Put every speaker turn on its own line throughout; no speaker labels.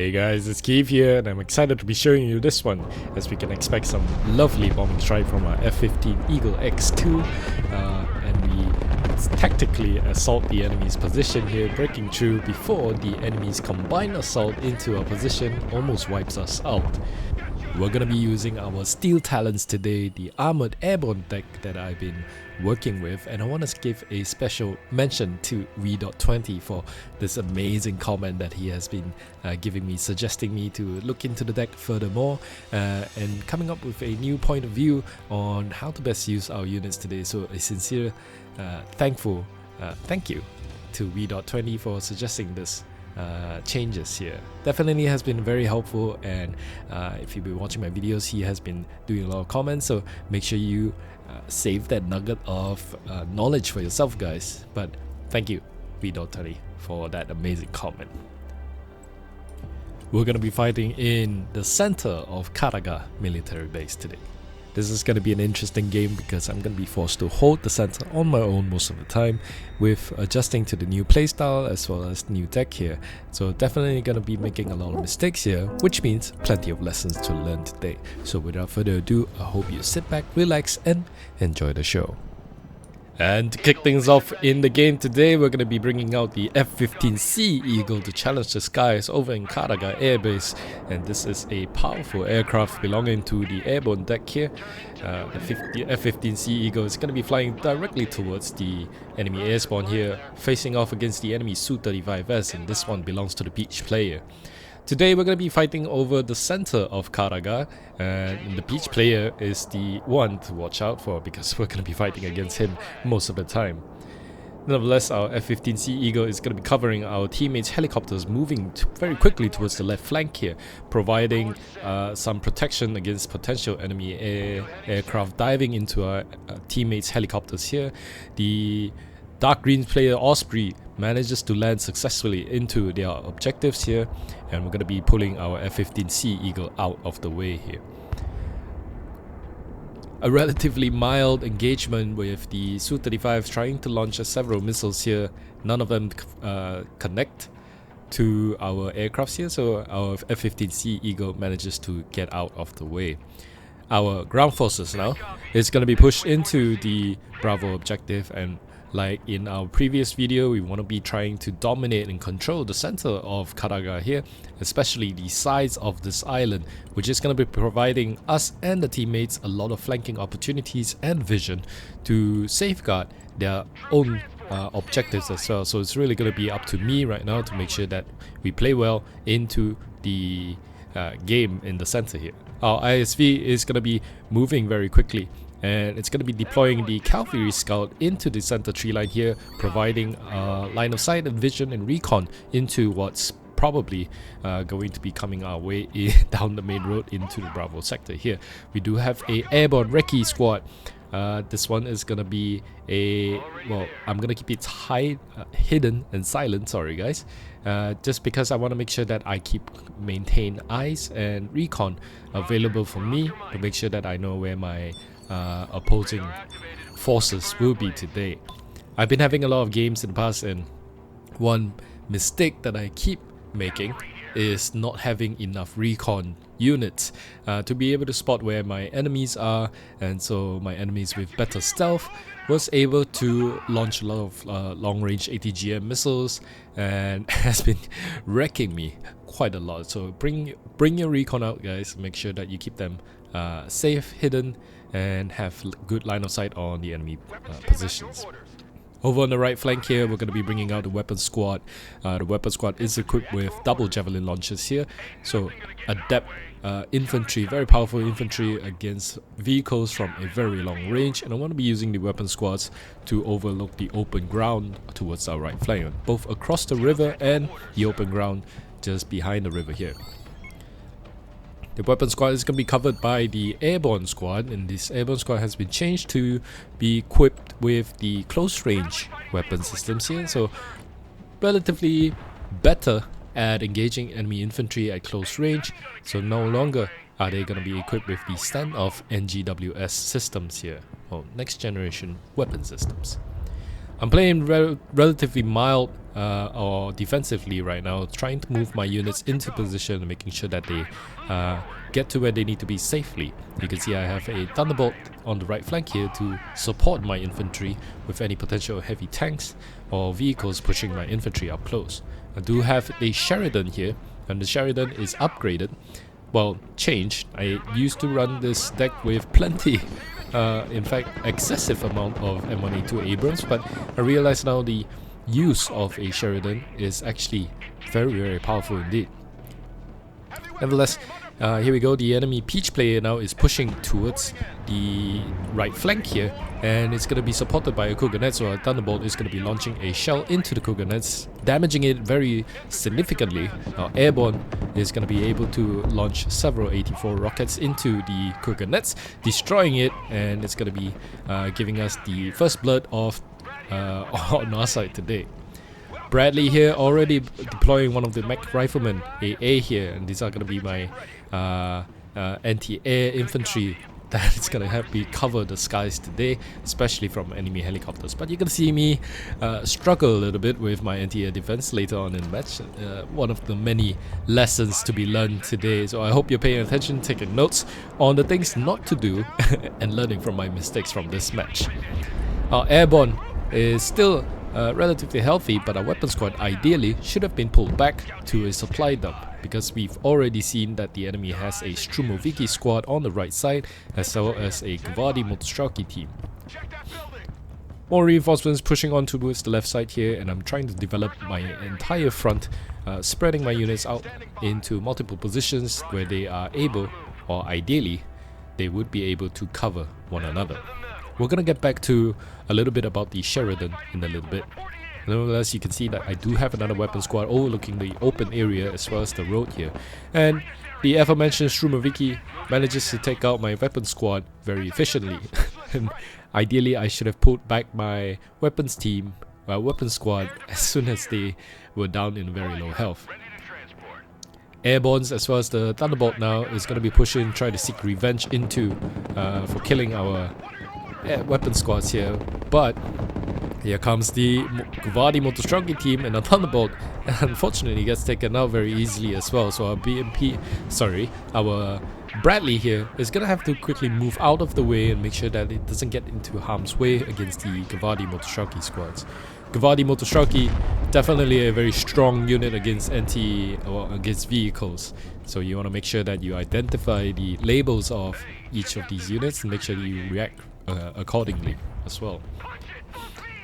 Hey guys, it's Keith here, and I'm excited to be showing you this one, as we can expect some lovely bombing strike from our F-15 Eagle X2, and we tactically assault the enemy's position here, breaking through before the enemy's combined assault into our position almost wipes us out. We're gonna be using our Steel Talons today, the Armored Airborne deck that I've been working with, and I want to give a special mention to V.20 for this amazing comment that he has been giving me, suggesting me to look into the deck furthermore, and coming up with a new point of view on how to best use our units today. So a sincere thank you to V.20 for suggesting this changes here. Definitely has been very helpful, and if you've been watching my videos, he has been doing a lot of comments, so make sure you save that nugget of knowledge for yourself, guys. But thank you V.20 for that amazing comment. We're gonna be fighting in the center of Kadaga military base today. This is going to be an interesting game because I'm going to be forced to hold the center on my own most of the time, with adjusting to the new playstyle as well as new tech here. So definitely going to be making a lot of mistakes here, which means plenty of lessons to learn today. So without further ado, I hope you sit back, relax and enjoy the show. And to kick things off in the game today, we're going to be bringing out the F-15C Eagle to challenge the skies over in Kadaga Airbase. And this is a powerful aircraft belonging to the Airborne deck here. The F-15C Eagle is going to be flying directly towards the enemy airspawn here, facing off against the enemy Su-35S, and this one belongs to the Beach player. Today we're going to be fighting over the center of Kadaga, and the Beach player is the one to watch out for because we're going to be fighting against him most of the time. Nevertheless, our F-15C Eagle is going to be covering our teammates' helicopters moving very quickly towards the left flank here, providing some protection against potential enemy aircraft diving into our teammates' helicopters here. The Dark Green player Osprey manages to land successfully into their objectives here, and we're going to be pulling our F-15C Eagle out of the way here. A relatively mild engagement with the Su-35 trying to launch several missiles here. None of them connect to our aircrafts here, so our F-15C Eagle manages to get out of the way. Our ground forces now is going to be pushed into the Bravo objective, and like in our previous video, we want to be trying to dominate and control the center of Kadaga here, especially the sides of this island, which is going to be providing us and the teammates a lot of flanking opportunities and vision to safeguard their own objectives as well. So it's really going to be up to me right now to make sure that we play well into the game in the center here. Our ISV is going to be moving very quickly, and it's going to be deploying the Cavalry Scout into the center tree line here, providing line of sight and vision and recon into what's probably going to be coming our way down the main road into the Bravo sector here. We do have a Airborne Recce squad. This one is going to be I'm going to keep it hidden and silent, sorry guys, just because I want to make sure that I maintain eyes and recon available for me to make sure that I know where my opposing forces will be today. I've been having a lot of games in the past, and one mistake that I keep making is not having enough recon units to be able to spot where my enemies are, and so my enemies with better stealth was able to launch a lot of long-range ATGM missiles, and has been wrecking me quite a lot. So bring your recon out, guys. Make sure that you keep them safe, hidden, and have good line of sight on the enemy positions. Over on the right flank here, we're going to be bringing out the weapon squad. The weapon squad is equipped with double javelin launchers here, so adept infantry, very powerful infantry against vehicles from a very long range, and I want to be using the weapon squads to overlook the open ground towards our right flank, both across the river and the open ground just behind the river here. The weapon squad is going to be covered by the Airborne squad, and this Airborne squad has been changed to be equipped with the close range weapon systems here, so relatively better at engaging enemy infantry at close range. So no longer are they going to be equipped with the standoff NGWS systems here, or next generation weapon systems. I'm playing relatively mild or defensively right now, trying to move my units into position and making sure that they get to where they need to be safely. You can see I have a Thunderbolt on the right flank here to support my infantry with any potential heavy tanks or vehicles pushing my infantry up close. I do have a Sheridan here, and the Sheridan is upgraded. Well, changed. I used to run this deck with plenty, in fact, excessive amount of M1A2 Abrams, but I realize now the use of a Sheridan is actually very powerful indeed. Nevertheless, here we go. The enemy Peach player now is pushing towards the right flank here, and it's going to be supported by a Cougarnet, so a Thunderbolt is going to be launching a shell into the Cougarnets, damaging it very significantly. Now Airborne is going to be able to launch several 84 rockets into the Cougarnets, destroying it, and it's going to be giving us the first blood of on our side today. Bradley here already deploying one of the mech riflemen, AA here, and these are going to be my anti-air infantry that is going to help me cover the skies today, especially from enemy helicopters. But you're going to see me struggle a little bit with my anti-air defense later on in the match. One of the many lessons to be learned today, so I hope you're paying attention, taking notes on the things not to do and learning from my mistakes from this match. Our Airborne is still relatively healthy, but our weapon squad ideally should have been pulled back to a supply dump, because we've already seen that the enemy has a Strumoviki squad on the right side as well as a Guards Motostrelki team. More reinforcements pushing on towards the left side here, and I'm trying to develop my entire front, spreading my units out into multiple positions where they are able, or ideally they would be able to cover one another. We're gonna get back to a little bit about the Sheridan in a little bit. Nevertheless, you can see that I do have another weapon squad overlooking the open area as well as the road here. And the aforementioned Strumoviki manages to take out my weapon squad very efficiently. And ideally, I should have pulled back my weapons team, weapon squad, as soon as they were down in very low health. Airbornes as well as the Thunderbolt now is going to be pushing, trying to seek revenge into for killing our weapon squads here, but here comes the Guards Motostrelki team, and a Thunderbolt unfortunately gets taken out very easily as well. So our Bradley here is gonna have to quickly move out of the way and make sure that it doesn't get into harm's way against the Guards Motostrelki squads. Guards Motostrelki, definitely a very strong unit against against vehicles. So you want to make sure that you identify the labels of each of these units and make sure that you react accordingly as well.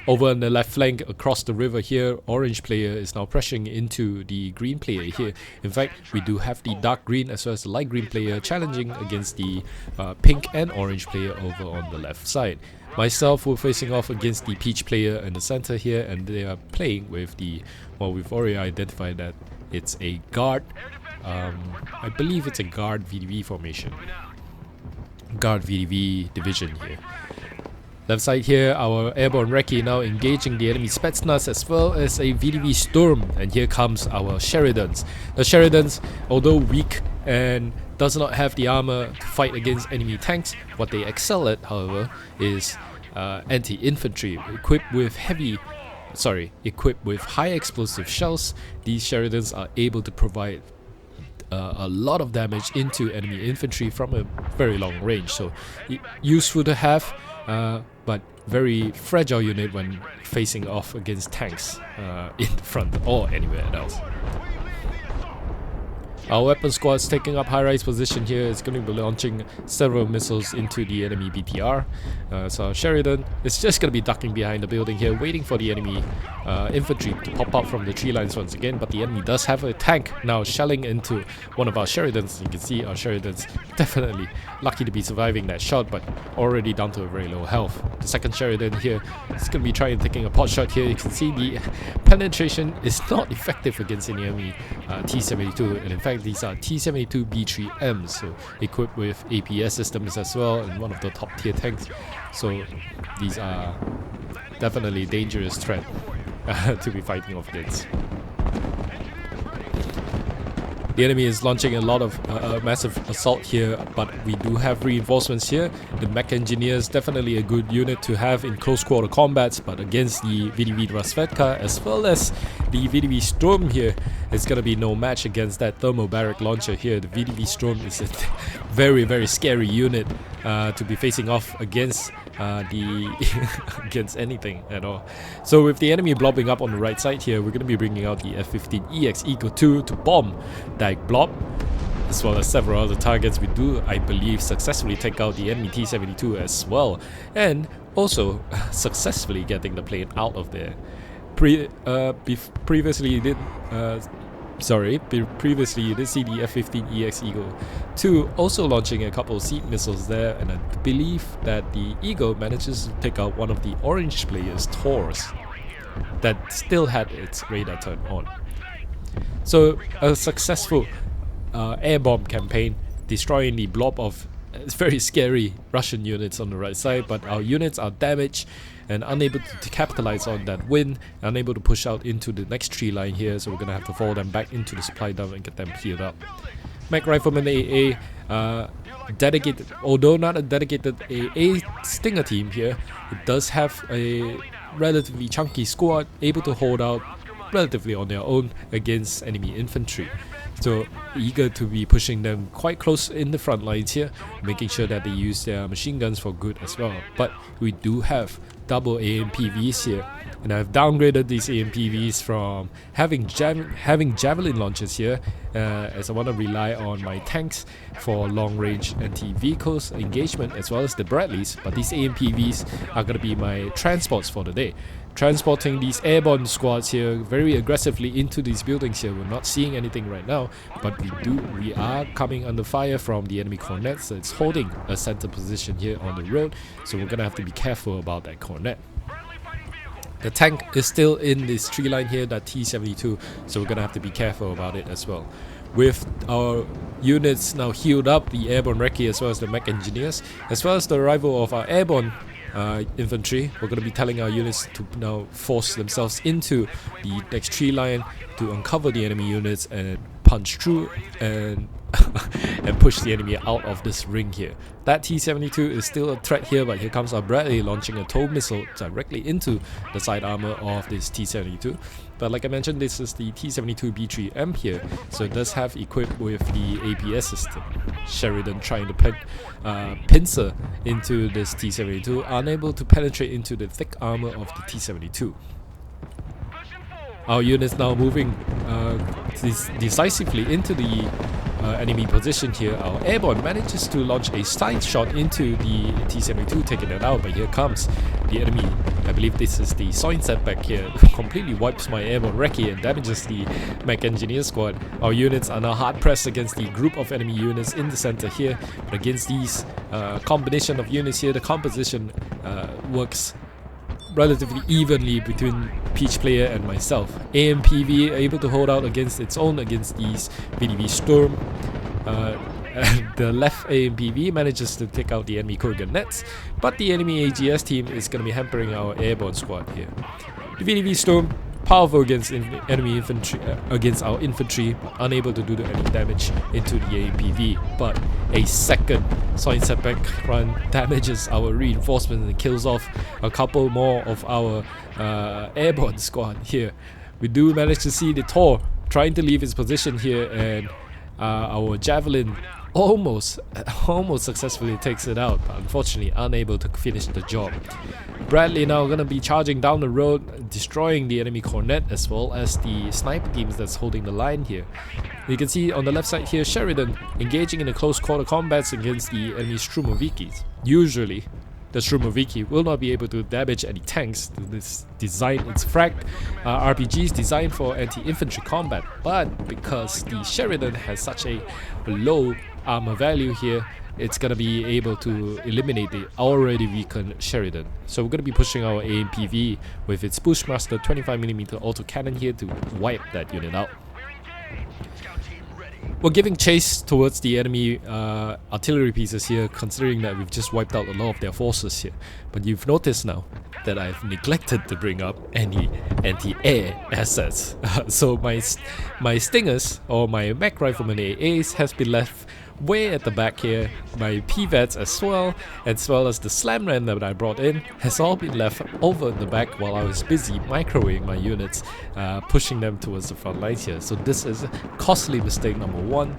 Over on the left flank across the river here, orange player is now pressuring into the green player here. In fact, we do have the dark green as well as the light green player challenging against the pink and orange player over on the left side. Myself, we're facing off against the peach player in the center here, and they are playing with the, well, we've already identified that it's a guard, I believe it's a guard VDV formation. Guard VDV division here. Left side here, our Airborne Recce now engaging the enemy Spetsnaz as well as a VDV Storm, and here comes our Sheridans. The Sheridans, although weak and does not have the armor to fight against enemy tanks, what they excel at, however, is anti-infantry. Equipped with high explosive shells, these Sheridans are able to provide a lot of damage into enemy infantry from a very long range. So useful to have, but very fragile unit when facing off against tanks in the front or anywhere else. Our weapon squad is taking up high-rise position here. It's going to be launching several missiles into the enemy BTR. So Sheridan is just going to be ducking behind the building here, waiting for the enemy infantry to pop up from the tree lines once again. But the enemy does have a tank now shelling into one of our Sheridans. You can see our Sheridans definitely lucky to be surviving that shot, but already down to a very low health. The second Sheridan here is going to be trying taking a pot shot here. You can see the penetration is not effective against any enemy T-72, and in fact these are T-72 B3Ms, so equipped with APS systems as well, and one of the top tier tanks. So these are definitely a dangerous threat to be fighting off against. The enemy is launching a lot of massive assault here, but we do have reinforcements here. The mech engineers, definitely a good unit to have in close quarter combats, but against the VDV Razvedchik as well as the VDV Storm here, it's gonna be no match against that thermobaric launcher here. The VDV Storm is a very scary unit to be facing off against against anything at all. So with the enemy blobbing up on the right side here, we're going to be bringing out the F-15EX Eagle II to bomb that blob, as well as several other targets. We do, I believe, successfully take out the enemy T-72 as well, and also successfully getting the plane out of there. Previously you did see the F-15EX Eagle II also launching a couple of seed missiles there, and I believe that the Eagle manages to take out one of the orange players' Taurs that still had its radar turned on. So a successful air bomb campaign, destroying the blob of very scary Russian units on the right side, but our units are damaged and unable to capitalize on that win, unable to push out into the next tree line here, so we're gonna have to fall them back into the supply dump and get them healed up. Mech Rifleman AA, dedicated, although not a dedicated AA Stinger team here, it does have a relatively chunky squad, able to hold out relatively on their own against enemy infantry. So eager to be pushing them quite close in the front lines here, making sure that they use their machine guns for good as well. But we do have double AMPVs here, and I've downgraded these AMPVs from having javelin launchers here, as I want to rely on my tanks for long range anti-vehicles engagement as well as the Bradleys. But these AMPVs are going to be my transports for the day, transporting these airborne squads here very aggressively into these buildings here. We're not seeing anything right now, but we are coming under fire from the enemy cornets. So it's holding a center position here on the road, so we're gonna have to be careful about that cornet. The tank is still in this tree line here, that T-72, so we're gonna have to be careful about it as well. With our units now healed up, the airborne recce as well as the mech engineers, as well as the arrival of our airborne infantry, we're going to be telling our units to now force themselves into the next tree line to uncover the enemy units and punch through and and push the enemy out of this ring here. That T-72 is still a threat here, but here comes our Bradley launching a tow missile directly into the side armor of this T-72. But like I mentioned, this is the T-72B3M here, so it does have equipped with the APS system. Sheridan trying to pincer into this T-72, unable to penetrate into the thick armor of the T-72. Our units now moving decisively into the enemy position here. Our airborne manages to launch a side shot into the T-72, taking it out, but here comes the enemy. I believe this is the Sointsepek here, completely wipes my airborne recce and damages the mech engineer squad. Our units are now hard pressed against the group of enemy units in the center here, but against these combination of units here, the composition works relatively evenly between Peach player and myself. AMPV able to hold out against its own against these VDV Storm. The left AMPV manages to take out the enemy Kurgan nets, but the enemy AGS team is going to be hampering our airborne squad here. The VDV Storm, powerful against enemy infantry, against our infantry, but unable to do any damage into the AMPV. But a second Sointsepek run damages our reinforcement and kills off a couple more of our airborne squad here. We do manage to see the Tor trying to leave his position here, and our Javelin almost successfully takes it out, but unfortunately unable to finish the job. Bradley now gonna be charging down the road, destroying the enemy cornet as well as the sniper teams that's holding the line here. You can see on the left side here, Sheridan engaging in a close quarter combats against the enemy Strumovikis. Usually, the Strumoviki will not be able to damage any tanks. This design, it's fragged RPGs designed for anti-infantry combat, but because the Sheridan has such a low armor value here, it's gonna be able to eliminate the already weakened Sheridan. So we're gonna be pushing our AMPV with its Bushmaster 25mm autocannon here to wipe that unit out. we're giving chase towards the enemy artillery pieces here, considering that we've just wiped out a lot of their forces here. But you've noticed now that I've neglected to bring up any anti-air assets. So my stingers, or my mech rifleman AAs, has been left way at the back here. My PVATs as well as the slam ram that I brought in, has all been left over in the back while I was busy microwaving my units, pushing them towards the front lines here. So this is a costly mistake number one.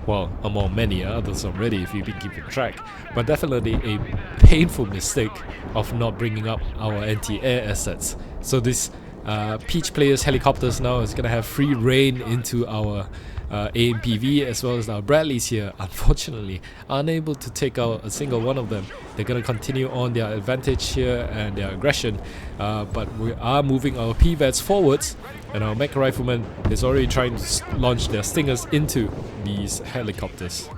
Well, among many others already if you've been keeping track, but definitely a painful mistake of not bringing up our anti-air assets. So this Peach Players helicopters now is gonna have free reign into our AMPV as well as our Bradleys here. Unfortunately, unable to take out a single one of them. They're gonna continue on their advantage here and their aggression, but we are moving our PVATs forwards, and our mech rifleman is already trying to launch their stingers into these helicopters.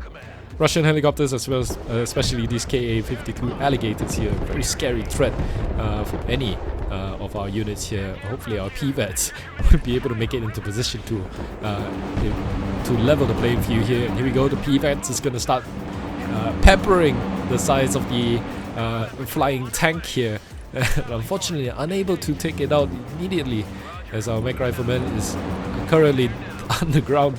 Russian helicopters, as well as especially these Ka-52 alligators here, very scary threat for any of our units here. Hopefully our PVATs will be able to make it into position to level the playing field here. And here we go, the PVATs is going to start peppering the size of the flying tank here. Unfortunately, unable to take it out immediately, as our mech rifleman is currently on the ground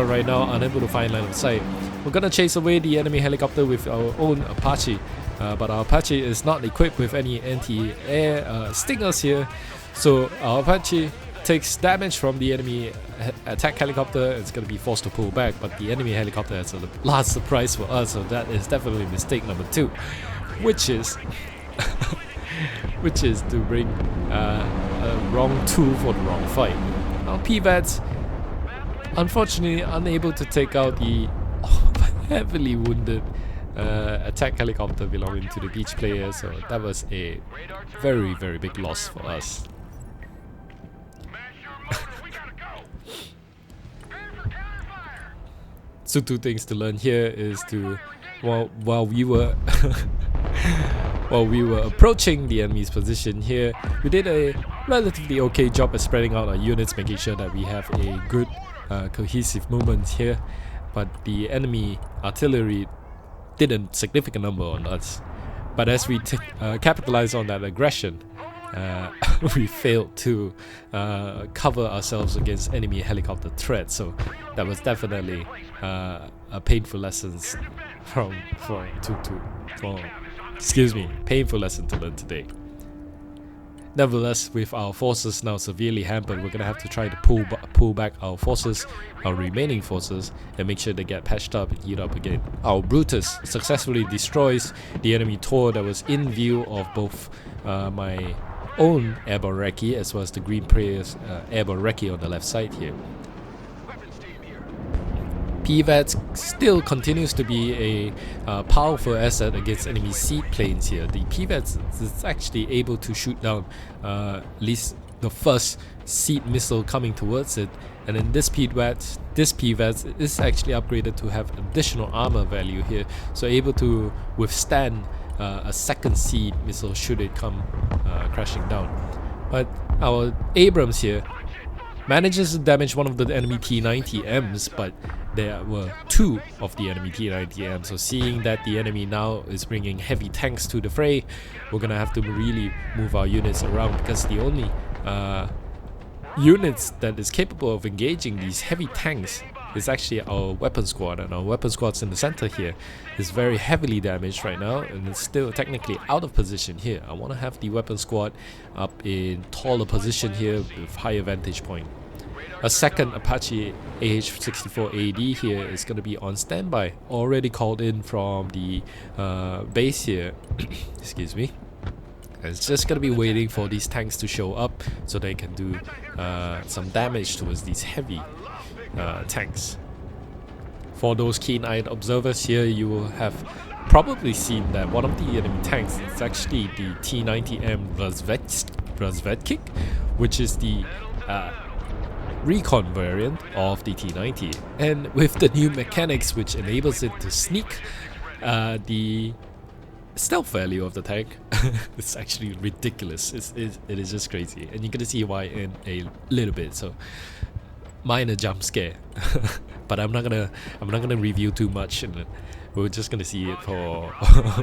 right now, unable to find line of sight. We're gonna chase away the enemy helicopter with our own Apache, but our Apache is not equipped with any anti-air stingers here, so our Apache takes damage from the enemy attack helicopter. It's gonna be forced to pull back, but the enemy helicopter has a last surprise for us, so that is definitely mistake number two, which is to bring a wrong tool for the wrong fight. Our PVATs, unfortunately, unable to take out the heavily wounded attack helicopter belonging to the Beach Players, so that was a very, very big loss for us. So two things to learn here is to, while we were approaching the enemy's position here, we did a relatively okay job at spreading out our units, making sure that we have a good cohesive movement here. But the enemy artillery did a significant number on us. But as we capitalize on that aggression, we failed to cover ourselves against enemy helicopter threat. So that was definitely a painful lesson painful lesson to learn today. Nevertheless, with our forces now severely hampered, we're gonna have to try to pull back our forces, our remaining forces, and make sure they get patched up and heat up again. Our Brutus successfully destroys the enemy Tor that was in view of both my own Airborne Recce as well as the Green Players Airborne Recce on the left side here. PVAT still continues to be a powerful asset against enemy seed planes here. The PVAT is actually able to shoot down at least the first seed missile coming towards it, and then this PVAT is actually upgraded to have additional armor value here, so able to withstand a second seed missile should it come crashing down. But our Abrams here manages to damage one of the enemy T-90Ms, but there were two of the enemy T-90Ms, so seeing that the enemy now is bringing heavy tanks to the fray, we're gonna have to really move our units around, because the only units that is capable of engaging these heavy tanks is actually our weapon squad, and our weapon squad's in the center here is very heavily damaged right now, and it's still technically out of position here. I want to have the weapon squad up in taller position here with higher vantage point. A second Apache AH-64D here is going to be on standby, already called in from the base here. Excuse me. It's just going to be waiting for these tanks to show up so they can do some damage towards these heavy tanks. For those keen-eyed observers here, you will have probably seen that one of the enemy tanks is actually the T-90 Razvedchik, which is the recon variant of the T-90, and with the new mechanics which enables it to sneak, the stealth value of the tank is actually ridiculous. It is just crazy, and you're gonna see why in a little bit. So minor jump scare. But I'm not gonna review too much, and we're just gonna see it for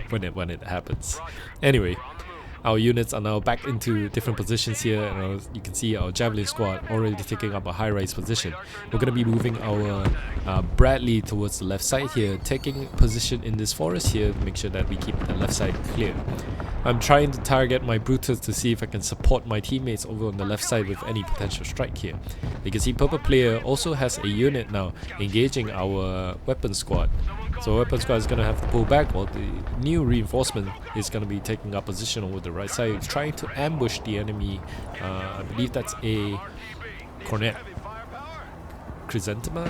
when it happens. Anyway, our units are now back into different positions here, and you can see our Javelin squad already taking up a high-rise position. We're gonna be moving our Bradley towards the left side here, taking position in this forest here to make sure that we keep the left side clear. I'm trying to target my Brutus to see if I can support my teammates over on the left side with any potential strike here. You can see purple player also has a unit now engaging our weapon squad. So weapon squad is going to have to pull back while the new reinforcement is going to be taking up position over the right side, trying to ambush the enemy. I believe that's a cornet chrysanthema?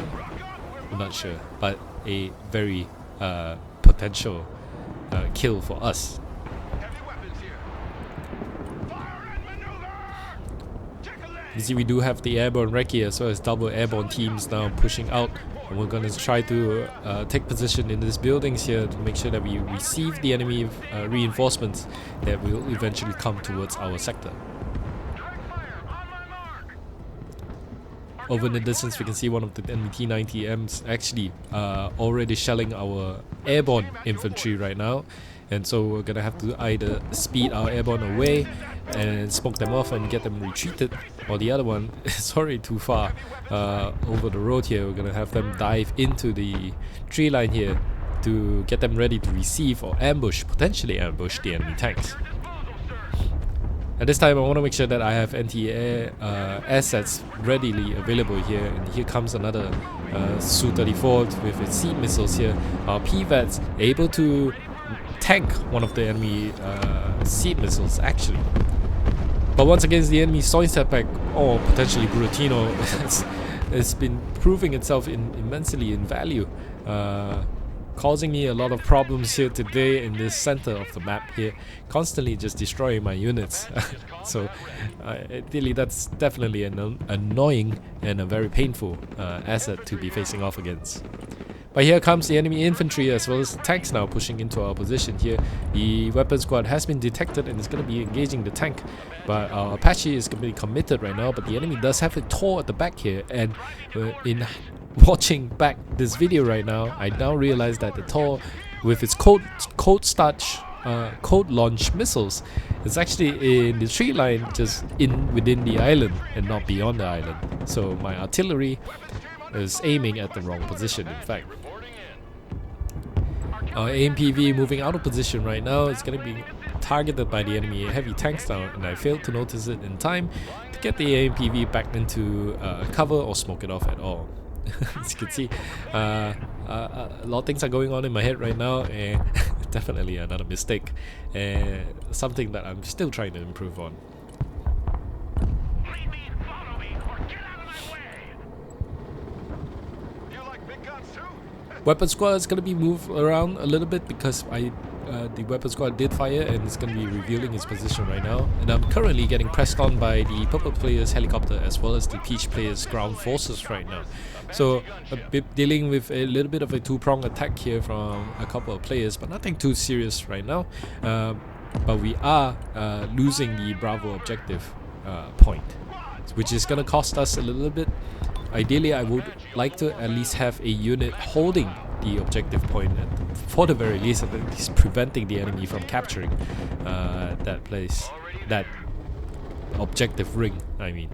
I'm not sure, but a very potential kill for us. You see, we do have the airborne recce as well as double airborne teams now pushing out, and we're gonna try to take position in these buildings here to make sure that we receive the enemy reinforcements that will eventually come towards our sector. Over in the distance, we can see one of the enemy T-90Ms actually already shelling our airborne infantry right now, and so we're gonna have to either speed our airborne away and smoke them off and get them retreated, or the other one is already too far over the road here. We're gonna have them dive into the tree line here to get them ready to receive or potentially ambush the enemy tanks. At this time, I want to make sure that I have anti-air assets readily available here, and here comes another Su-34 with its seed missiles here. Our PVATs able to tank one of the enemy seed missiles actually. But once again, the enemy Sointsepek or potentially Buratino has been proving itself immensely in value, causing me a lot of problems here today in this center of the map here, constantly just destroying my units. So ideally, that's definitely an annoying and a very painful asset to be facing off against. But here comes the enemy infantry as well as the tanks now pushing into our position here. The weapon squad has been detected and is going to be engaging the tank. But our Apache is going to be committed right now, but the enemy does have a Tor at the back here. And in watching back this video right now, I now realize that the Tor with its code launch missiles is actually in the tree line just within the island and not beyond the island. So my artillery is aiming at the wrong position, in fact. Our AMPV moving out of position right now is going to be targeted by the enemy heavy tanks now, and I failed to notice it in time to get the AMPV back into cover or smoke it off at all. As you can see, a lot of things are going on in my head right now, and definitely another mistake, and something that I'm still trying to improve on. Weapon squad is going to be moved around a little bit because the weapon squad did fire and it's going to be revealing its position right now. And I'm currently getting pressed on by the purple player's helicopter as well as the peach player's ground forces right now. So dealing with a little bit of a two-pronged attack here from a couple of players, but nothing too serious right now. But we are losing the Bravo objective point, which is going to cost us a little bit. Ideally, I would like to at least have a unit holding the objective point, and for the very least, at least preventing the enemy from capturing that place, that objective ring, I mean.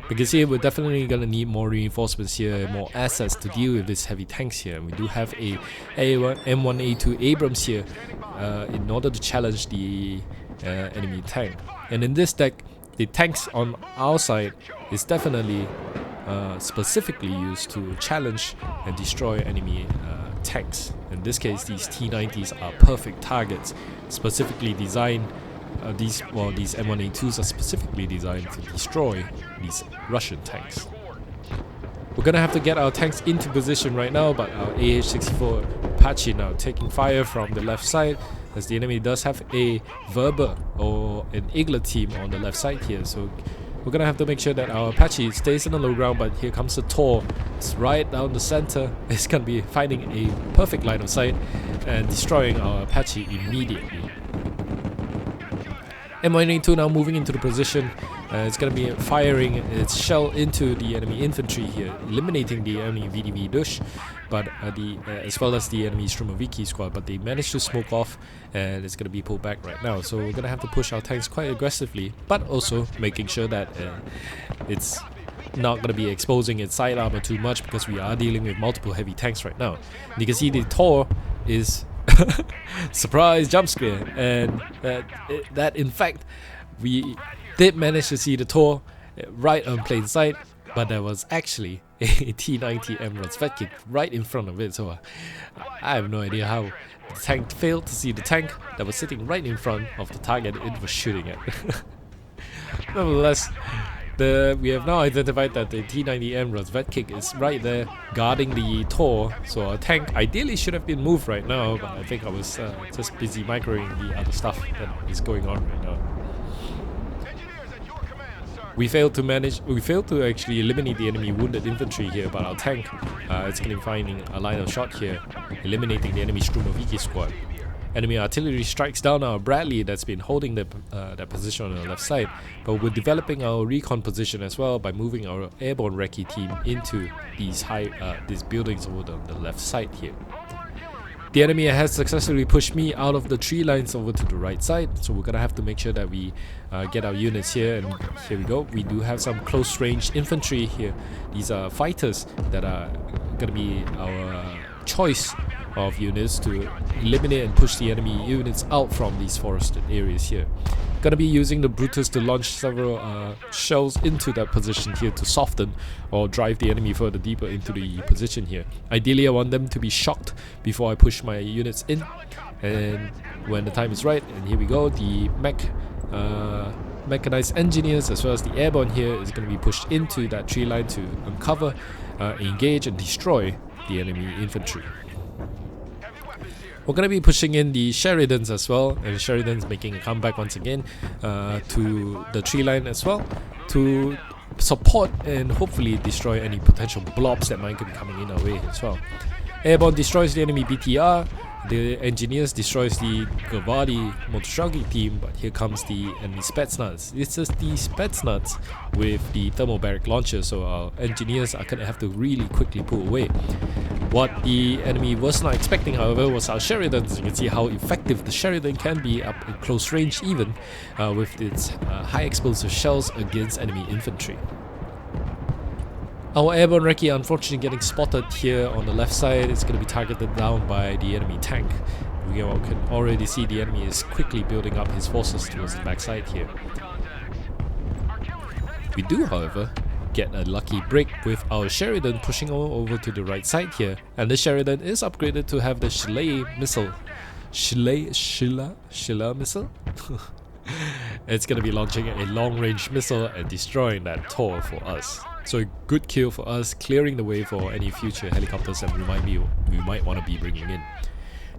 Because here we're definitely gonna need more reinforcements here, more assets to deal with these heavy tanks here. And we do have a M1A2 Abrams here in order to challenge the enemy tank. And in this deck, the tanks on our side is definitely specifically used to challenge and destroy enemy tanks. In this case, these T-90s are perfect targets, specifically designed. These M1A2s are specifically designed to destroy these Russian tanks. We're gonna have to get our tanks into position right now, but our AH-64 Apache now taking fire from the left side, as the enemy does have a Verba or an Eagle team on the left side here. So we're gonna have to make sure that our Apache stays in the low ground, but here comes the Tor. It's right down the center. It's gonna be finding a perfect line of sight and destroying our Apache immediately. M1A2 now moving into the position. It's going to be firing its shell into the enemy infantry here, eliminating the enemy VDV Dush, but as well as the enemy Strumoviki squad. But they managed to smoke off, and it's going to be pulled back right now. So we're going to have to push our tanks quite aggressively, but also making sure that it's not going to be exposing its side armor too much, because we are dealing with multiple heavy tanks right now. And you can see the Tor is surprise jump scare, and that in fact we did manage to see the Tor right on plain sight, but there was actually a T-90 Razvedchik right in front of it. So I have no idea how the tank failed to see the tank that was sitting right in front of the target it was shooting at. Nevertheless, we have now identified that the T-90 Razvedchik is right there guarding the Tor, so our tank ideally should have been moved right now, but I think I was just busy microing the other stuff that is going on right now. We failed to actually eliminate the enemy wounded infantry here, but our tank is going to be finding a line of shot here, eliminating the enemy Strumoviki squad. Enemy artillery strikes down our Bradley that's been holding that position on the left side, but we're developing our recon position as well by moving our airborne recce team into these buildings over on the left side here. The enemy has successfully pushed me out of the tree lines over to the right side, so we're gonna have to make sure that we get our units here, and here we go. We do have some close range infantry here. These are fighters that are gonna be our choice of units to eliminate and push the enemy units out from these forested areas here. Gonna be using the Brutus to launch several shells into that position here to soften or drive the enemy further deeper into the position here. Ideally, I want them to be shocked before I push my units in, and when the time is right, and here we go, the mechanized engineers as well as the airborne here is going to be pushed into that tree line to uncover, engage and destroy the enemy infantry. We're going to be pushing in the Sheridans as well, and Sheridans making a comeback once again to the tree line as well to support and hopefully destroy any potential blobs that might be coming in our way as well. Airborne destroys the enemy BTR, the engineers destroys the Guards Motostrelki team, but here comes the enemy Spetsnaz. This is the Spetsnaz with the thermobaric launcher, so our engineers are going to have to really quickly pull away. What the enemy was not expecting, however, was our Sheridans. You can see how effective the Sheridan can be up at close range, even with its high explosive shells against enemy infantry. Our airborne recce unfortunately getting spotted here on the left side. It's going to be targeted down by the enemy tank. We can already see the enemy is quickly building up his forces towards the backside here. We do, however, get a lucky break with our Sheridan pushing over to the right side here, and the Sheridan is upgraded to have the Shilla missile. Shilla missile? It's going to be launching a long-range missile and destroying that Tor for us. So a good kill for us, clearing the way for any future helicopters that we might want to be bringing in.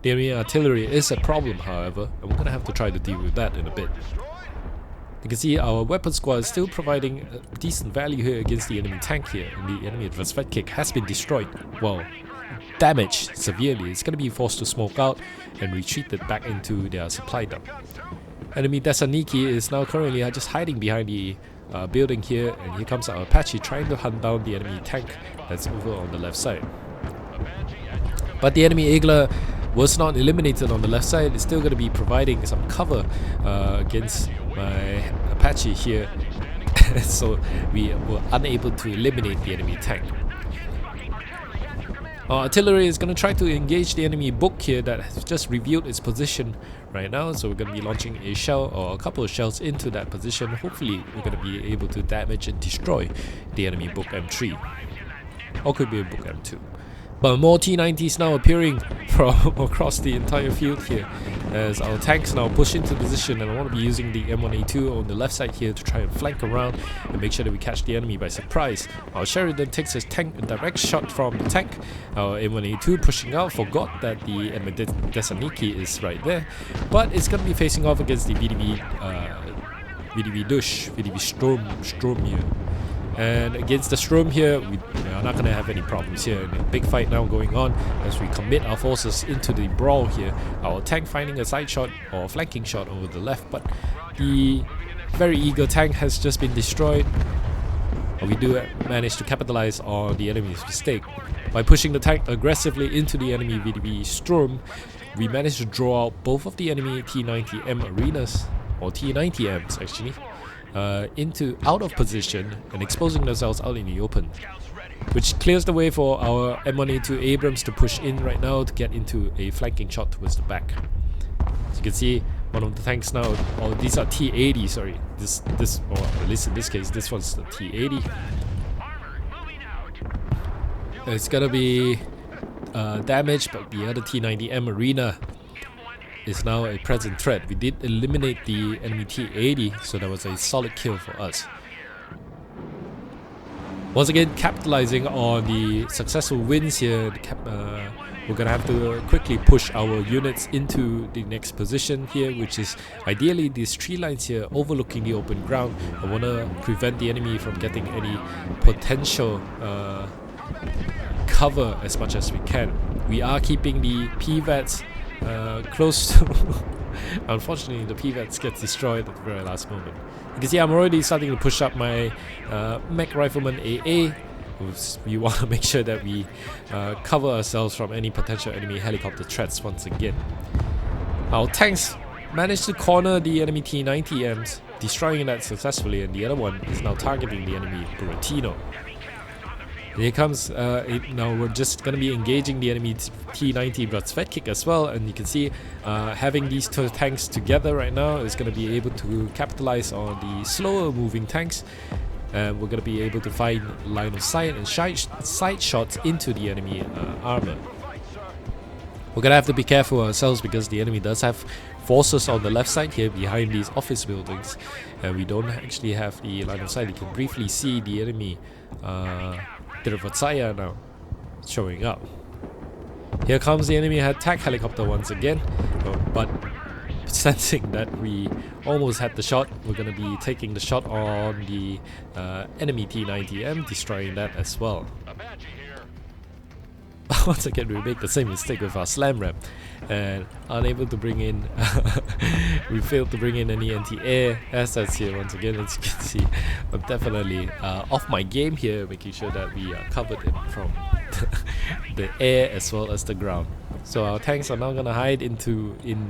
The enemy artillery is a problem, however, and we're going to have to try to deal with that in a bit. You can see our weapon squad is still providing a decent value here against the enemy tank here, and the enemy Razvedchik has been destroyed, well, damaged severely. It's going to be forced to smoke out and retreated back into their supply dump. Enemy T-90 is now currently just hiding behind the building here, and here comes our Apache trying to hunt down the enemy tank that's over on the left side. But the enemy Eagle was not eliminated on the left side. It's still going to be providing some cover against my Apache here, so we were unable to eliminate the enemy tank. Our artillery is going to try to engage the enemy book here that has just revealed its position right now, so we're going to be launching a shell or a couple of shells into that position. Hopefully we're going to be able to damage and destroy the enemy book M3, or could be a book M2. But more T-90s now appearing from across the entire field here as our tanks now push into position, and I want to be using the M1A2 on the left side here to try and flank around and make sure that we catch the enemy by surprise. Our Sheridan takes a direct shot from the tank. Our M1A2 pushing out, forgot that the enemy T-90 is right there, but it's going to be facing off against the VDV Storm here. And against the Strom here, we are not going to have any problems here. A big fight now going on as we commit our forces into the brawl here. Our tank finding a side shot or flanking shot over the left, but the very eager tank has just been destroyed. But we do manage to capitalize on the enemy's mistake. By pushing the tank aggressively into the enemy VDV Storm, we managed to draw out both of the enemy T-90M arenas, or T-90Ms actually, into out of position and exposing themselves out in the open, which clears the way for our M1A2 Abrams to push in right now to get into a flanking shot towards the back. As you can see, one of the tanks now, or these are T-80, sorry, or at least in this case, this one's the T-80. It's gonna be damaged, but the other T-90M arena is now a present threat. We did eliminate the enemy T-80, so that was a solid kill for us. Once again, capitalizing on the successful wins here, we're gonna have to quickly push our units into the next position here, which is ideally these tree lines here overlooking the open ground. I wanna prevent the enemy from getting any potential cover as much as we can. We are keeping the PVATs close to unfortunately the PVATs gets destroyed at the very last moment. You can see I'm already starting to push up my mech rifleman AA. We want to make sure that we cover ourselves from any potential enemy helicopter threats once again. Our tanks managed to corner the enemy T-90Ms, destroying that successfully, and the other one is now targeting the enemy Buratino. Here comes, now we're just going to be engaging the enemy T-90 Razvedchik as well, and you can see having these two tanks together right now is going to be able to capitalize on the slower moving tanks, and we're going to be able to find line of sight and side shots into the enemy armor. We're going to have to be careful ourselves because the enemy does have forces on the left side here behind these office buildings, and we don't actually have the line of sight. You can briefly see the enemy Tirvatsaya now showing up. Here comes the enemy attack helicopter once again, but sensing that we almost had the shot, we're going to be taking the shot on the enemy T-90M, destroying that as well. Once again, we make the same mistake with our slam ram and unable to bring in we failed to bring in any anti-air assets here. Once again, as you can see, I'm definitely off my game here, making sure that we are covered from the air as well as the ground. So our tanks are now gonna hide in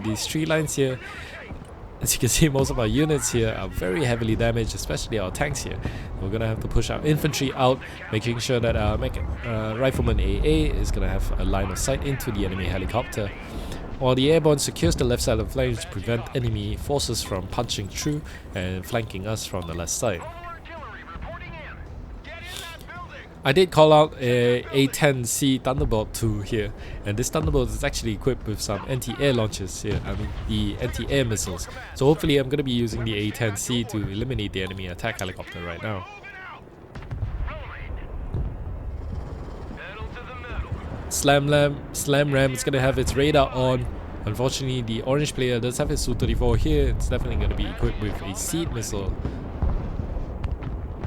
these tree lines here. As you can see, most of our units here are very heavily damaged, especially our tanks here. We're gonna have to push our infantry out, making sure that our rifleman AA is gonna have a line of sight into the enemy helicopter, while the airborne secures the left side of the flanks to prevent enemy forces from punching through and flanking us from the left side. I did call out a A-10C Thunderbolt II here, and this Thunderbolt is actually equipped with some anti-air launchers here, I mean the anti-air missiles. So hopefully I'm going to be using the A-10C to eliminate the enemy attack helicopter right now. Slam Ram is going to have its radar on. Unfortunately, the orange player does have his Su-34 here. It's definitely going to be equipped with a seed missile.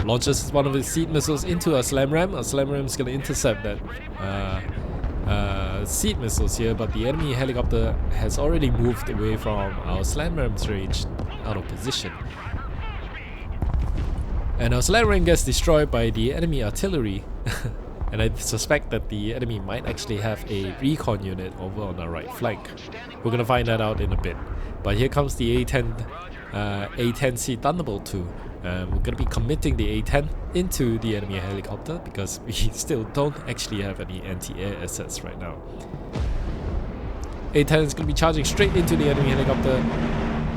Launches one of his seed missiles into our Slam Ram. Our Slam Ram is going to intercept that seed missiles here, but the enemy helicopter has already moved away from our Slam Ram's range, out of position. And our Slam Ram gets destroyed by the enemy artillery. And I suspect that the enemy might actually have a recon unit over on our right flank. We're going to find that out in a bit. But here comes the A-10C Thunderbolt II. We're going to be committing the A-10 into the enemy helicopter because we still don't actually have any anti-air assets right now. A-10 is going to be charging straight into the enemy helicopter,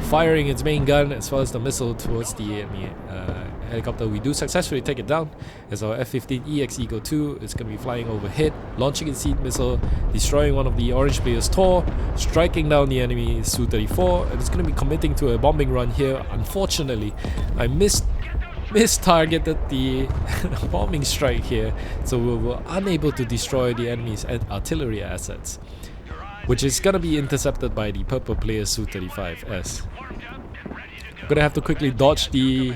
firing its main gun as well as the missile towards the enemy helicopter. We do successfully take it down as our F-15EX Eagle II is going to be flying overhead, launching its seed missile, destroying one of the orange players' Tor, striking down the enemy Su-34, and it's going to be committing to a bombing run here. Unfortunately, I missed-targeted the bombing strike here, so we were unable to destroy the enemy's artillery assets, which is going to be intercepted by the purple player Su-35S. I'm going to have to quickly dodge the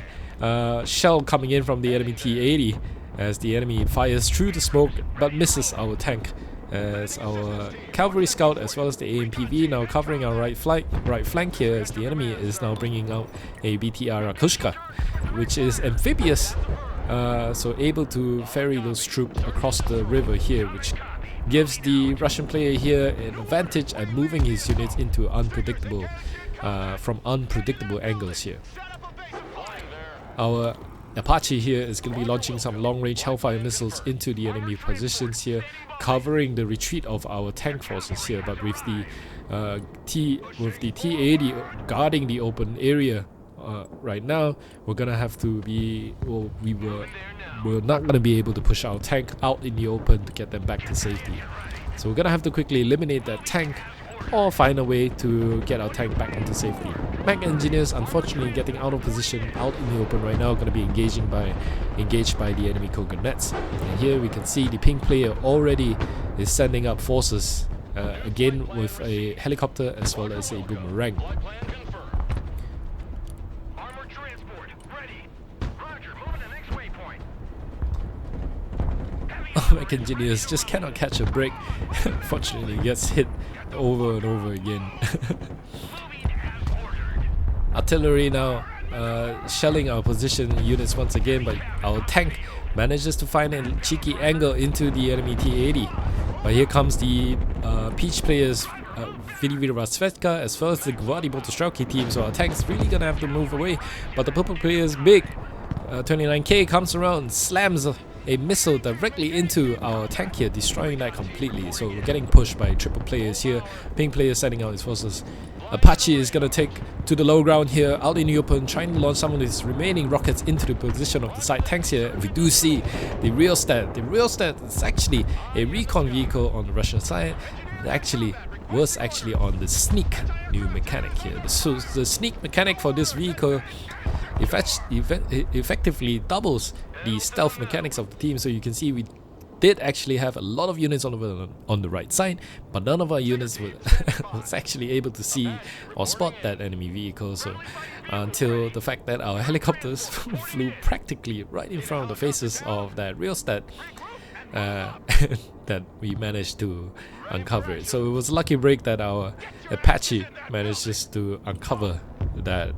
shell coming in from the enemy T-80 as the enemy fires through the smoke but misses our tank as our cavalry scout as well as the AMPV now covering our right flank here, as the enemy is now bringing out a BTR Rakushka, which is amphibious, so able to ferry those troops across the river here, which gives the Russian player here an advantage at moving his units into unpredictable angles here. Our Apache here is going to be launching some long-range Hellfire missiles into the enemy positions here, covering the retreat of our tank forces here. But with the T-80 guarding the open area right now, we're gonna have to be, well, we're not gonna be able to push our tank out in the open to get them back to safety. So we're gonna have to quickly eliminate that tank, or find a way to get our tank back into safety. Mech engineers, unfortunately, getting out of position out in the open right now, going to be engaged by the enemy Koganets. And here we can see the pink player already is sending up forces, again with a helicopter as well as a boomerang. Mech engineers just cannot catch a break. Unfortunately, gets hit over and over again. Artillery now shelling our position units once again, but our tank manages to find a cheeky angle into the enemy T-80. But here comes the Peach players, VDV Razvedchik as well as the Guards Motostrelki team, so our tank's really gonna have to move away. But the purple player's big 29K comes around and slams a missile directly into our tank here, destroying that completely. So we're getting pushed by triple players here. Pink player sending out his forces. Apache is gonna take to the low ground here, out in the open, trying to launch some of his remaining rockets into the position of the side tanks here. We do see the real stat. The real stat is actually a recon vehicle on the Russian side. It was actually on the sneak new mechanic here. So the sneak mechanic for this vehicle effectively doubles the stealth mechanics of the team. So you can see we did actually have a lot of units on the right side, but none of our units was actually able to see or spot that enemy vehicle. So until the fact that our helicopters flew practically right in front of the faces of that real stat, that we managed to uncover it. So it was a lucky break that our Apache managed just to uncover that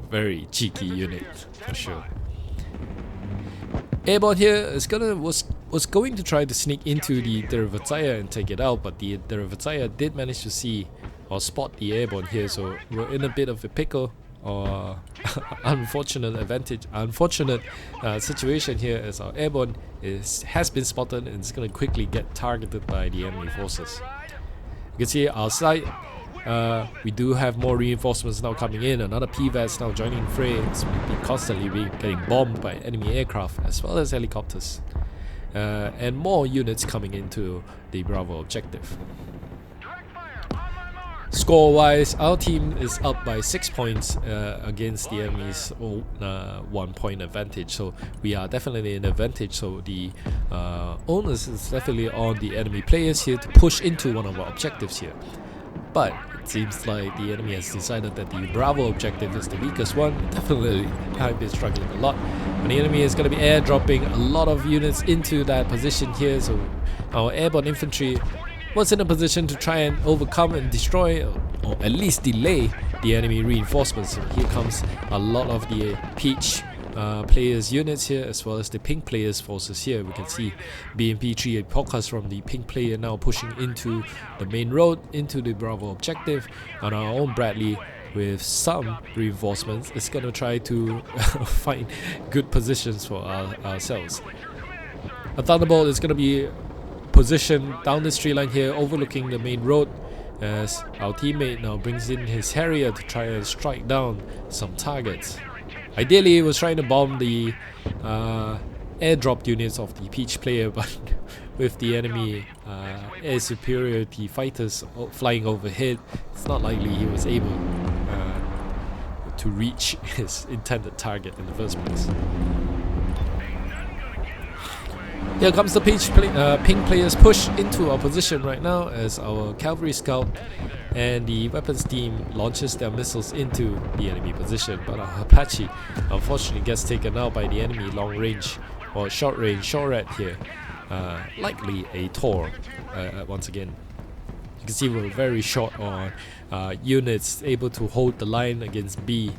very cheeky unit for sure. Airborne here was going to try to sneak into the Razvedchik and take it out, but the Razvedchik did manage to see or spot the Airborne here, so we're in a bit of a pickle or unfortunate situation here, as our Airborne has been spotted and is going to quickly get targeted by the enemy forces. You can see our side, we do have more reinforcements now coming in. Another PVAS now joining the fray. It's constantly getting bombed by enemy aircraft as well as helicopters, and more units coming into the Bravo objective. Score-wise, our team is up by 6 points against the enemy's 1 point advantage. So we are definitely in advantage. So the onus is definitely on the enemy players here to push into one of our objectives here. But it seems like the enemy has decided that the Bravo objective is the weakest one. Definitely, I've been struggling a lot. And the enemy is going to be airdropping a lot of units into that position here. So our Airborne Infantry was in a position to try and overcome and destroy, or at least delay, the enemy reinforcements. So here comes a lot of the Peach players units here, as well as the pink players forces here. We can see BMP-3 podcast from the pink player now pushing into the main road, into the Bravo objective, and our own Bradley with some reinforcements is going to try to find good positions for ourselves. A Thunderbolt is going to be positioned down this tree line here, overlooking the main road, as our teammate now brings in his Harrier to try and strike down some targets. Ideally, he was trying to bomb the airdrop units of the Peach player, but with the enemy air superiority fighters flying overhead, it's not likely he was able to reach his intended target in the first place. Here comes the pink players push into our position right now, as our cavalry scout and the weapons team launches their missiles into the enemy position. But our Apache unfortunately gets taken out by the enemy long range or short range Shorat here. likely a Tor once again. You can see we're very short on units able to hold the line against B,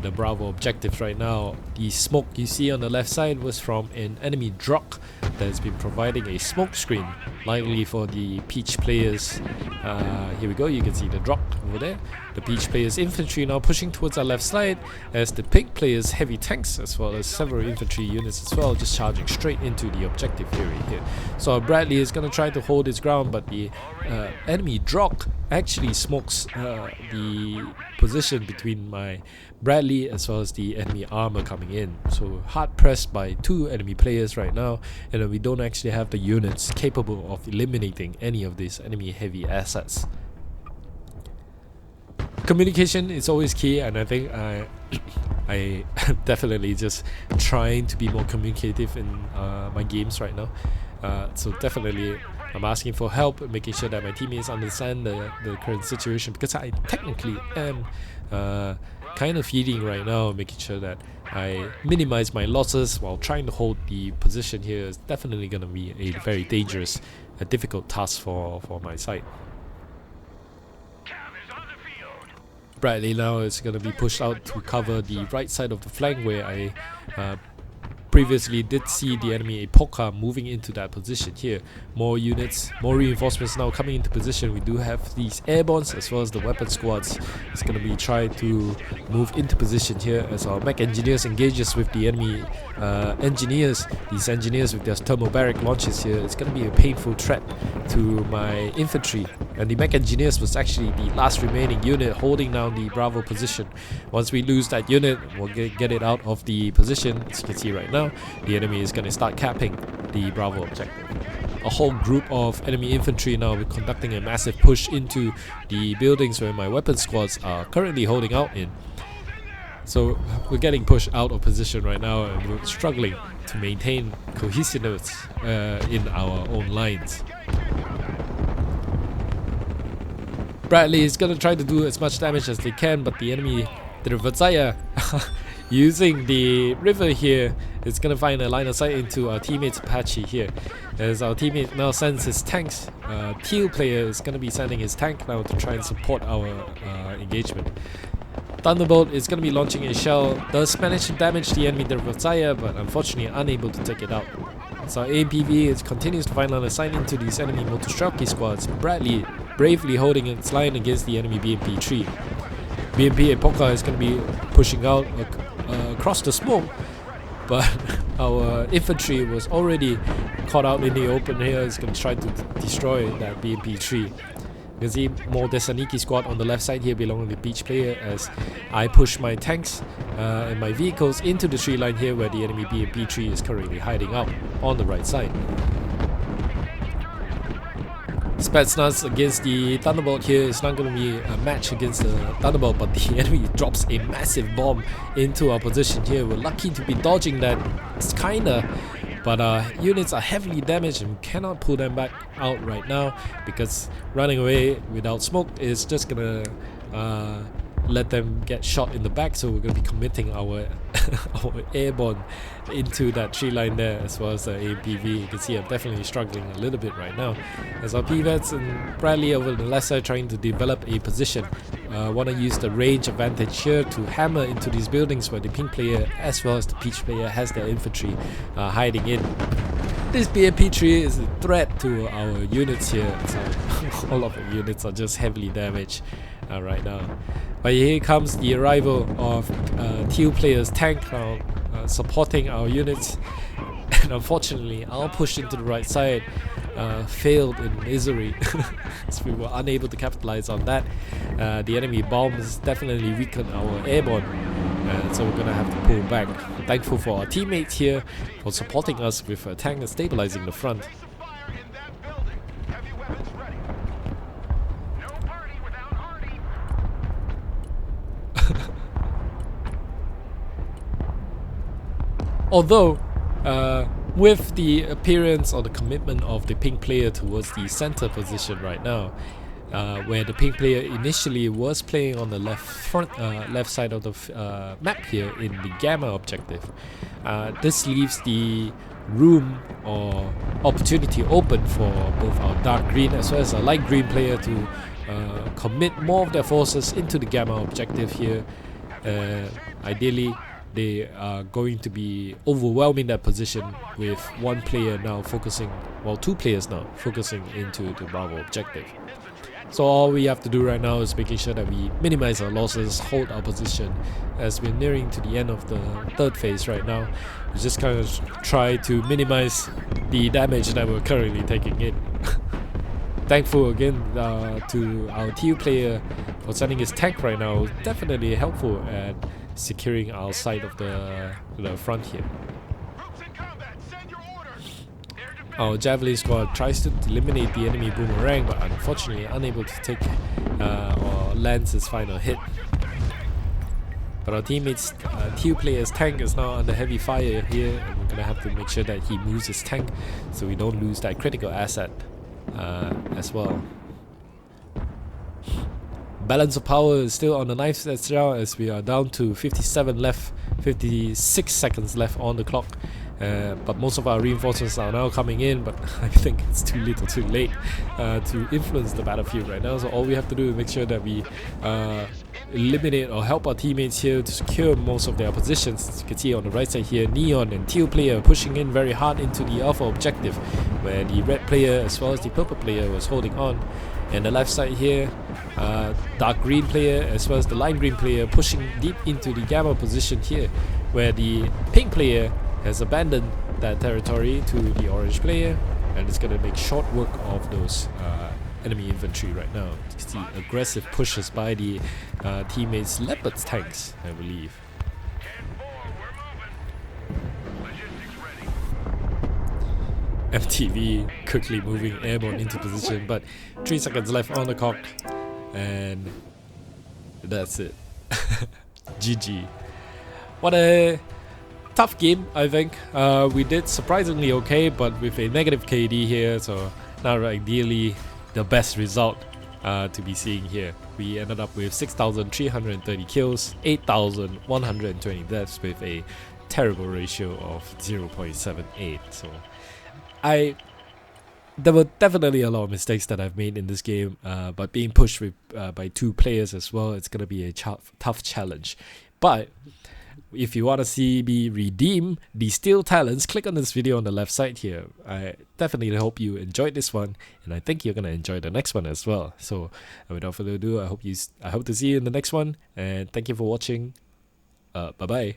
the Bravo objectives right now. The smoke you see on the left side was from an enemy Druk that has been providing a smoke screen, likely for the Peach players. Here we go, you can see the Druk over there. The Peach players' infantry now pushing towards our left side, as the Pink players' heavy tanks as well as several infantry units as well just charging straight into the objective area here. So Bradley is going to try to hold his ground, but the enemy Druk actually smokes the position between my Bradley as well as the enemy armor coming in. So hard pressed by 2 enemy players right now, and we don't actually have the units capable of eliminating any of these enemy heavy assets. Communication is always key, and I think I definitely just trying to be more communicative in my games right now. So definitely I'm asking for help, making sure that my teammates understand the current situation, because I technically am kind of feeding right now, making sure that I minimize my losses while trying to hold the position here is definitely going to be a very dangerous, difficult task for my side. Bradley now is going to be pushed out to cover the right side of the flank, where I previously did see the enemy Apoca moving into that position here. More units, more reinforcements now coming into position. We do have these Airbornes as well as the weapon squads. It's going to be trying to move into position here as our mech engineers engages with the enemy engineers. These engineers with their thermobaric launches here. It's going to be a painful threat to my infantry. And the mech engineers was actually the last remaining unit holding down the Bravo position. Once we lose that unit, we'll get it out of the position. As you can see right now, the enemy is going to start capping the Bravo objective. A whole group of enemy infantry now conducting a massive push into the buildings where my weapon squads are currently holding out in. So we're getting pushed out of position right now, and we're struggling to maintain cohesiveness in our own lines. Bradley is going to try to do as much damage as they can, but the enemy, the Razvedchik, using the river here, is going to find a line of sight into our teammate's Apache here. As our teammate now sends his tanks, Teal player is going to be sending his tank now to try and support our engagement. Thunderbolt is going to be launching a shell, does manage to damage the enemy Razvedchik, but unfortunately unable to take it out. So AMPV continues to find line of sight into these enemy Motostrelki squads. Bradley bravely holding its line against the enemy BMP-3. BMP Apoca is going to be pushing out across the smoke, but our infantry was already caught out in the open here. It's going to try to destroy that BMP-3. You can see more Desaniki squad on the left side here belonging to the beach player, as I push my tanks and my vehicles into the tree line here where the enemy BMP-3 is currently hiding out on the right side. Spetsnaz against the Thunderbolt here is not going to be a match against the Thunderbolt, but the enemy drops a massive bomb into our position here. We're lucky to be dodging that, it's kinda, but units are heavily damaged and we cannot pull them back out right now, because running away without smoke is just gonna let them get shot in the back. So we're going to be committing our our airborne into that tree line there, as well as the AMPV. You can see I'm definitely struggling a little bit right now, as our PVETs and Bradley over the left side trying to develop a position. Want to use the range advantage here to hammer into these buildings where the pink player as well as the peach player has their infantry hiding in. This BMP-3 is a threat to our units here, so all of our units are just heavily damaged right now. But here comes the arrival of Teal player's tank now supporting our units, and unfortunately our push into the right side failed in misery, so we were unable to capitalize on that. The enemy bombs definitely weakened our airborne, so we're gonna have to pull back. Thankful for our teammates here for supporting us with a tank and stabilizing the front. Although, with the appearance or the commitment of the pink player towards the center position right now, where the pink player initially was playing on the left side of the map here in the Gamma objective, this leaves the room or opportunity open for both our dark green as well as our light green player to commit more of their forces into the gamma objective here. Ideally, they are going to be overwhelming that position with one player now focusing, well, two players now focusing into the Bravo objective. So all we have to do right now is making sure that we minimize our losses, hold our position. As we're nearing to the end of the third phase right now, we just kind of try to minimize the damage that we're currently taking in. Thankful again to our TU player for sending his tank right now. Definitely helpful at securing our side of the front here. Our Javelin squad tries to eliminate the enemy boomerang, but unfortunately unable to take or lands his final hit. But our teammates, TU player's tank is now under heavy fire here, and we're gonna have to make sure that he moves his tank so we don't lose that critical asset as well. Balance of power is still on the knife's edge now, as we are down to 56 seconds left on the clock. But most of our reinforcements are now coming in, but I think it's too little too late to influence the battlefield right now. So all we have to do is make sure that we eliminate or help our teammates here to secure most of their positions. As you can see on the right side here, Neon and Teal player pushing in very hard into the Alpha objective, where the red player as well as the purple player was holding on. And the left side here, dark green player as well as the light green player pushing deep into the gamma position here, where the pink player has abandoned that territory to the orange player, and it's going to make short work of those enemy infantry right now. You see aggressive pushes by the teammates' Leopard's tanks, I believe. MTV quickly moving Airborne into position, but 3 seconds left on the clock, and that's it. GG. What a tough game, I think. We did surprisingly okay, but with a negative KD here, so not ideally the best result to be seeing here. We ended up with 6,330 kills, 8,120 deaths with a terrible ratio of 0.78. So there were definitely a lot of mistakes that I've made in this game, but being pushed with by two players as well, it's gonna be a tough challenge. But if you want to see me redeem the Steel Talons, click on this video on the left side here. I definitely hope you enjoyed this one, and I think you're gonna enjoy the next one as well. So without further ado, I hope to see you in the next one, and thank you for watching. Bye bye.